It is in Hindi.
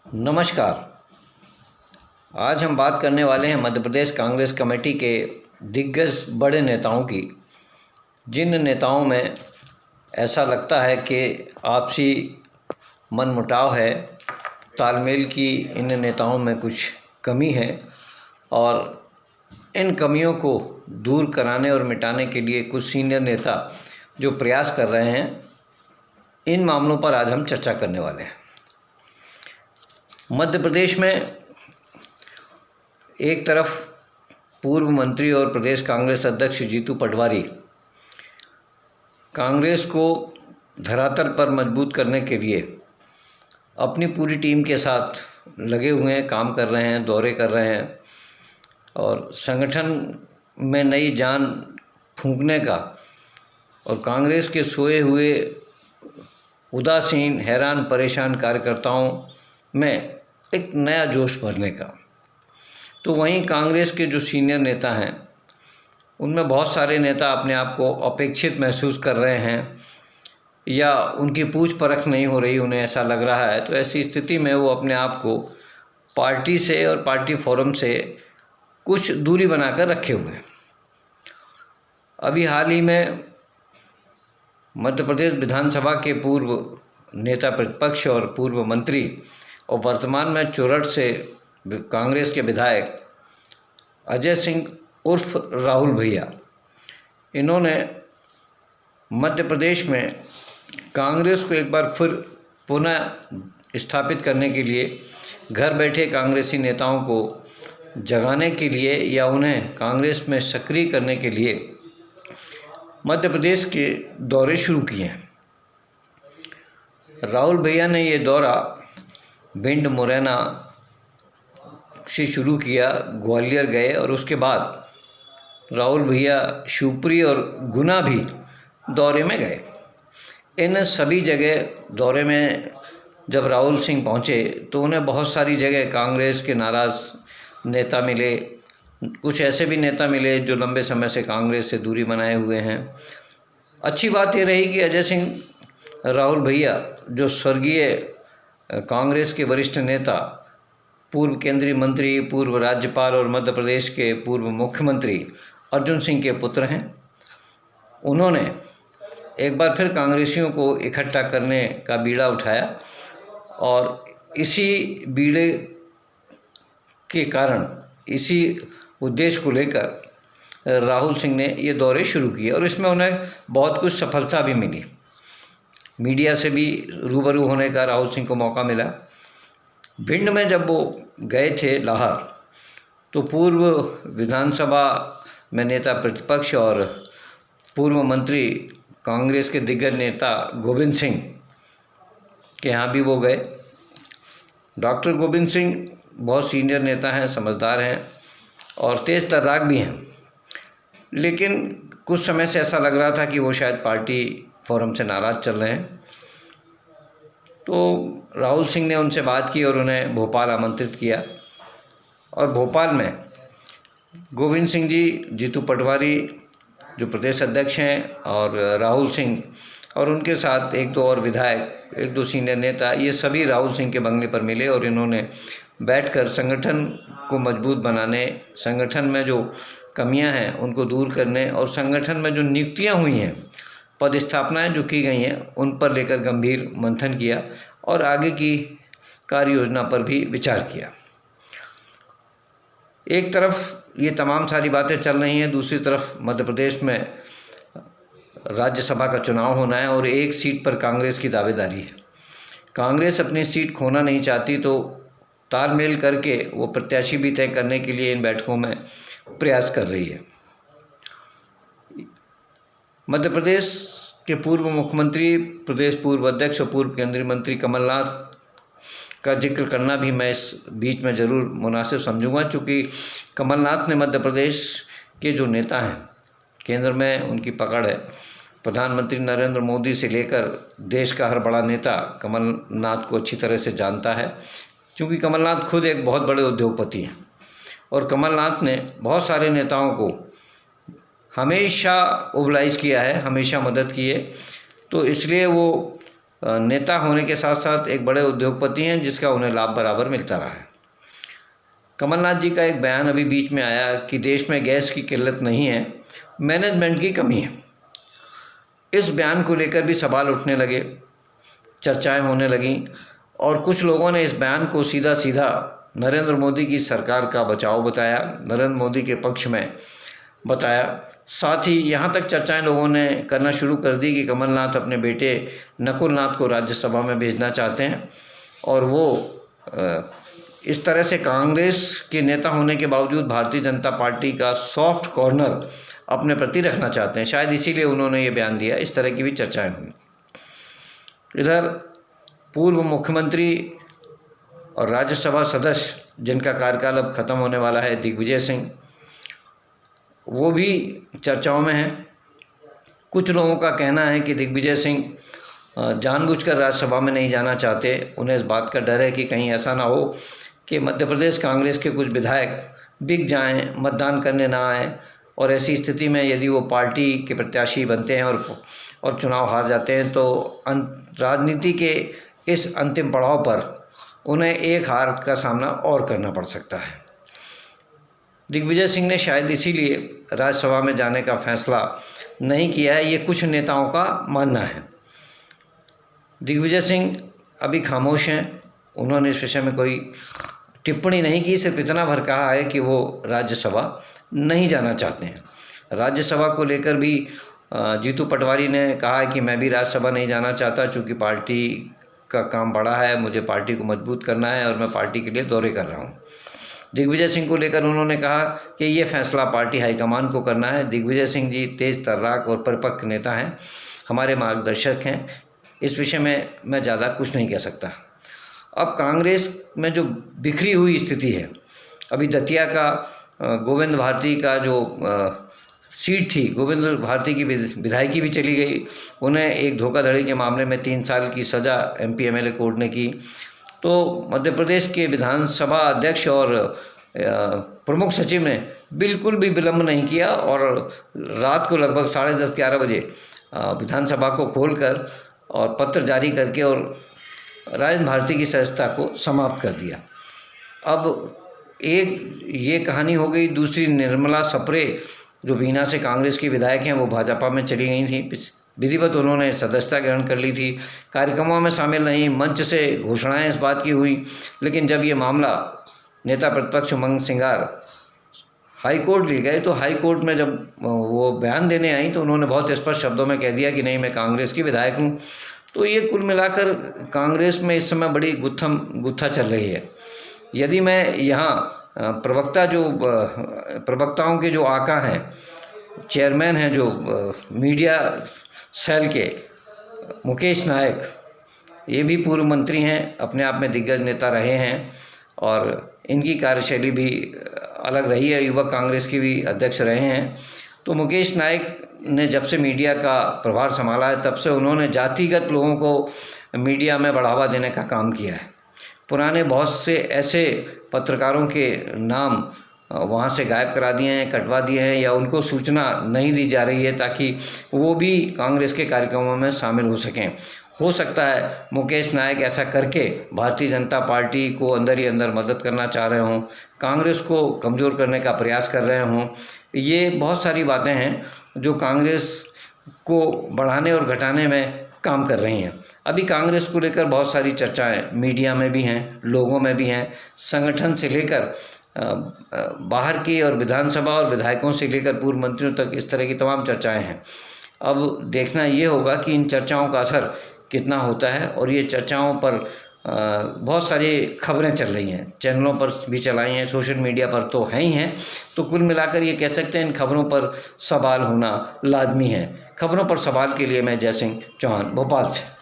नमस्कार। आज हम बात करने वाले हैं मध्य प्रदेश कांग्रेस कमेटी के दिग्गज बड़े नेताओं की, जिन नेताओं में ऐसा लगता है कि आपसी मनमुटाव है, तालमेल की इन नेताओं में कुछ कमी है और इन कमियों को दूर कराने और मिटाने के लिए कुछ सीनियर नेता जो प्रयास कर रहे हैं, इन मामलों पर आज हम चर्चा करने वाले हैं। मध्य प्रदेश में एक तरफ पूर्व मंत्री और प्रदेश कांग्रेस अध्यक्ष जीतू पटवारी कांग्रेस को धरातल पर मजबूत करने के लिए अपनी पूरी टीम के साथ लगे हुए हैं, काम कर रहे हैं, दौरे कर रहे हैं और संगठन में नई जान फूंकने का और कांग्रेस के सोए हुए उदासीन, हैरान, परेशान कार्यकर्ताओं में एक नया जोश भरने का। तो वहीं कांग्रेस के जो सीनियर नेता हैं, उनमें बहुत सारे नेता अपने आप को अपेक्षित महसूस कर रहे हैं या उनकी पूछ परख नहीं हो रही, उन्हें ऐसा लग रहा है। तो ऐसी स्थिति में वो अपने आप को पार्टी से और पार्टी फोरम से कुछ दूरी बनाकर रखे हुए हैं। अभी हाल ही में मध्य प्रदेश विधानसभा के पूर्व नेता प्रतिपक्ष और पूर्व मंत्री और वर्तमान में चुरट से कांग्रेस के विधायक अजय सिंह उर्फ राहुल भैया, इन्होंने मध्य प्रदेश में कांग्रेस को एक बार फिर पुनः स्थापित करने के लिए घर बैठे कांग्रेसी नेताओं को जगाने के लिए या उन्हें कांग्रेस में सक्रिय करने के लिए मध्य प्रदेश के दौरे शुरू किए हैं। राहुल भैया ने ये दौरा भिंड, मुरैना से शुरू किया, ग्वालियर गए और उसके बाद राहुल भैया शिवपुरी और गुना भी दौरे में गए। इन सभी जगह दौरे में जब राहुल सिंह पहुंचे तो उन्हें बहुत सारी जगह कांग्रेस के नाराज़ नेता मिले, कुछ ऐसे भी नेता मिले जो लंबे समय से कांग्रेस से दूरी बनाए हुए हैं। अच्छी बात ये रही कि अजय सिंह राहुल भैया, जो स्वर्गीय कांग्रेस के वरिष्ठ नेता, पूर्व केंद्रीय मंत्री, पूर्व राज्यपाल और मध्य प्रदेश के पूर्व मुख्यमंत्री अर्जुन सिंह के पुत्र हैं, उन्होंने एक बार फिर कांग्रेसियों को इकट्ठा करने का बीड़ा उठाया और इसी बीड़े के कारण, इसी उद्देश्य को लेकर राहुल सिंह ने ये दौरे शुरू किए और इसमें उन्हें बहुत कुछ सफलता भी मिली। मीडिया से भी रूबरू होने का राहुल सिंह को मौका मिला। भिंड में जब वो गए थे लाहौर, तो पूर्व विधानसभा में नेता प्रतिपक्ष और पूर्व मंत्री कांग्रेस के दिग्गज नेता गोविंद सिंह के यहाँ भी वो गए। डॉक्टर गोविंद सिंह बहुत सीनियर नेता हैं, समझदार हैं और तेज़ तर्राक भी हैं, लेकिन कुछ समय से ऐसा लग रहा था कि वो शायद पार्टी फोरम से नाराज़ चल रहे हैं। तो राहुल सिंह ने उनसे बात की और उन्हें भोपाल आमंत्रित किया और भोपाल में गोविंद सिंह जी, जीतू पटवारी जो प्रदेश अध्यक्ष हैं और राहुल सिंह और उनके साथ एक दो और विधायक, एक दो सीनियर नेता, ये सभी राहुल सिंह के बंगले पर मिले और इन्होंने बैठकर संगठन को मजबूत बनाने, संगठन में जो कमियां हैं उनको दूर करने और संगठन में जो नियुक्तियां हुई हैं, पदस्थापनाएं जो की गई हैं, उन पर लेकर गंभीर मंथन किया और आगे की कार्य योजना पर भी विचार किया। एक तरफ ये तमाम सारी बातें चल रही हैं, दूसरी तरफ मध्य प्रदेश में राज्यसभा का चुनाव होना है और एक सीट पर कांग्रेस की दावेदारी है। कांग्रेस अपनी सीट खोना नहीं चाहती, तो तालमेल करके वो प्रत्याशी भी तय करने के लिए इन बैठकों में प्रयास कर रही है। मध्य प्रदेश के पूर्व मुख्यमंत्री, प्रदेश पूर्व अध्यक्ष और पूर्व केंद्रीय मंत्री कमलनाथ का जिक्र करना भी मैं इस बीच में ज़रूर मुनासिब समझूंगा, क्योंकि कमलनाथ ने मध्य प्रदेश के जो नेता हैं, केंद्र में उनकी पकड़ है, प्रधानमंत्री नरेंद्र मोदी से लेकर देश का हर बड़ा नेता कमलनाथ को अच्छी तरह से जानता है, क्योंकि कमलनाथ खुद एक बहुत बड़े उद्योगपति हैं और कमलनाथ ने बहुत सारे नेताओं को हमेशा ओबलाइज किया है, हमेशा मदद की है। तो इसलिए वो नेता होने के साथ साथ एक बड़े उद्योगपति हैं, जिसका उन्हें लाभ बराबर मिलता रहा है। कमलनाथ जी का एक बयान अभी बीच में आया कि देश में गैस की किल्लत नहीं है, मैनेजमेंट की कमी है। इस बयान को लेकर भी सवाल उठने लगे, चर्चाएं होने लगीं और कुछ लोगों ने इस बयान को सीधा सीधा नरेंद्र मोदी की सरकार का बचाव बताया, नरेंद्र मोदी के पक्ष में बताया। साथ ही यहाँ तक चर्चाएं लोगों ने करना शुरू कर दी कि कमलनाथ अपने बेटे नकुलनाथ को राज्यसभा में भेजना चाहते हैं और वो इस तरह से कांग्रेस के नेता होने के बावजूद भारतीय जनता पार्टी का सॉफ्ट कॉर्नर अपने प्रति रखना चाहते हैं। शायद इसीलिए उन्होंने ये बयान दिया। इस तरह की भी चर्चाएं हुई। इधर पूर्व मुख्यमंत्री और राज्यसभा सदस्य जिनका कार्यकाल अब खत्म होने वाला है, दिग्विजय सिंह, वो भी चर्चाओं में हैं। कुछ लोगों का कहना है कि दिग्विजय सिंह जानबूझकर राज्यसभा में नहीं जाना चाहते। उन्हें इस बात का डर है कि कहीं ऐसा ना हो कि मध्य प्रदेश कांग्रेस के कुछ विधायक बिक जाएं, मतदान करने ना आएँ और ऐसी स्थिति में यदि वो पार्टी के प्रत्याशी बनते हैं और चुनाव हार जाते हैं तो राजनीति के इस अंतिम पड़ाव पर उन्हें एक हार का सामना और करना पड़ सकता है। दिग्विजय सिंह ने शायद इसीलिए राज्यसभा में जाने का फैसला नहीं किया है, ये कुछ नेताओं का मानना है। दिग्विजय सिंह अभी खामोश हैं, उन्होंने इस विषय में कोई टिप्पणी नहीं की, सिर्फ इतना भर कहा है कि वो राज्यसभा नहीं जाना चाहते हैं। राज्यसभा को लेकर भी जीतू पटवारी ने कहा है कि मैं भी राज्यसभा नहीं जाना चाहता, चूँकि पार्टी का काम बड़ा है, मुझे पार्टी को मजबूत करना है और मैं पार्टी के लिए दौरे कर रहा हूँ। दिग्विजय सिंह को लेकर उन्होंने कहा कि ये फैसला पार्टी हाईकमान को करना है। दिग्विजय सिंह जी तेज़ तर्राक और परिपक्व नेता हैं, हमारे मार्गदर्शक हैं, इस विषय में मैं ज़्यादा कुछ नहीं कह सकता। अब कांग्रेस में जो बिखरी हुई स्थिति है, अभी दतिया का गोविंद भारती का जो सीट थी, गोविंद भारती की विधायकी भी चली गई। उन्हें एक धोखाधड़ी के मामले में 3 साल की सज़ा MP MLA कोर्ट ने की। तो मध्य प्रदेश के विधानसभा अध्यक्ष और प्रमुख सचिव ने बिल्कुल भी विलंब नहीं किया और रात को लगभग 10:30-11 बजे विधानसभा को खोलकर और पत्र जारी करके और राजेंद्र भारती की सदस्यता को समाप्त कर दिया। अब एक ये कहानी हो गई। दूसरी, निर्मला सप्रे जो बीना से कांग्रेस की विधायक हैं, वो भाजपा में चली गई थी। विधिवत उन्होंने सदस्यता ग्रहण कर ली थी, कार्यक्रमों में शामिल नहीं, मंच से घोषणाएं इस बात की हुई। लेकिन जब ये मामला नेता प्रतिपक्ष उमंग सिंगार हाई कोर्ट ले गए तो हाई कोर्ट में जब वो बयान देने आई तो उन्होंने बहुत स्पष्ट शब्दों में कह दिया कि नहीं, मैं कांग्रेस की विधायक हूँ। तो ये कुल मिलाकर कांग्रेस में इस समय बड़ी गुत्था चल रही है। यदि मैं यहाँ प्रवक्ताओं के जो आका हैं, चेयरमैन हैं जो मीडिया सेल के, मुकेश नायक, ये भी पूर्व मंत्री हैं, अपने आप में दिग्गज नेता रहे हैं और इनकी कार्यशैली भी अलग रही है, युवक कांग्रेस की भी अध्यक्ष रहे हैं। तो मुकेश नायक ने जब से मीडिया का प्रभार संभाला है तब से उन्होंने जातिगत लोगों को मीडिया में बढ़ावा देने का काम किया है। पुराने बहुत से ऐसे पत्रकारों के नाम वहाँ से गायब करा दिए हैं, कटवा दिए हैं या उनको सूचना नहीं दी जा रही है ताकि वो भी कांग्रेस के कार्यक्रमों में शामिल हो सकें। हो सकता है मुकेश नायक ऐसा करके भारतीय जनता पार्टी को अंदर ही अंदर मदद करना चाह रहे हों, कांग्रेस को कमज़ोर करने का प्रयास कर रहे हों। ये बहुत सारी बातें हैं जो कांग्रेस को बढ़ाने और घटाने में काम कर रही हैं। अभी कांग्रेस को लेकर बहुत सारी चर्चाएं मीडिया में भी हैं, लोगों में भी हैं, संगठन से लेकर बाहर की और विधानसभा और विधायकों से लेकर पूर्व मंत्रियों तक इस तरह की तमाम चर्चाएं हैं। अब देखना ये होगा कि इन चर्चाओं का असर कितना होता है। और ये चर्चाओं पर बहुत सारी खबरें चल रही हैं, चैनलों पर भी चलाई हैं, सोशल मीडिया पर तो है ही हैं। तो कुल मिलाकर ये कह सकते हैं इन खबरों पर सवाल होना लाजमी है। खबरों पर सवाल के लिए मैं जय सिंह चौहान, भोपाल से।